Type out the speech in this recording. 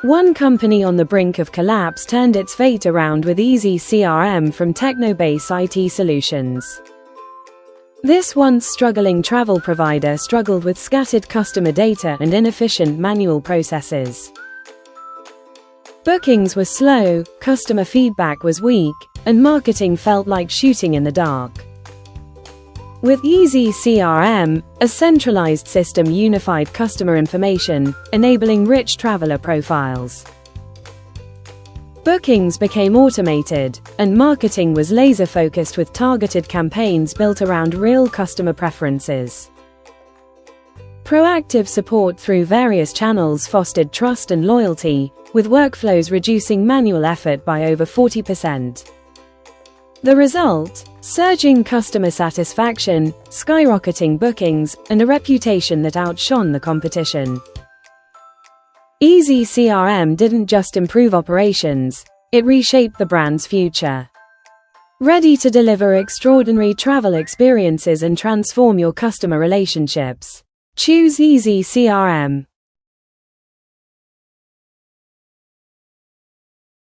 One company on the brink of collapse turned its fate around with EzeeCRM from Technobase IT Solutions. This once struggling travel provider struggled with scattered customer data and inefficient manual processes. Bookings were slow, customer feedback was weak, and marketing felt like shooting in the dark. With EzeeCRM, a centralized system unified customer information, enabling rich traveler profiles. Bookings became automated, and marketing was laser-focused with targeted campaigns built around real customer preferences. Proactive support through various channels fostered trust and loyalty, with workflows reducing manual effort by over 40%. The result? Surging customer satisfaction, skyrocketing bookings, and a reputation that outshone the competition. EzeeCRM didn't just improve operations, it reshaped the brand's future. Ready to deliver extraordinary travel experiences and transform your customer relationships? Choose EzeeCRM.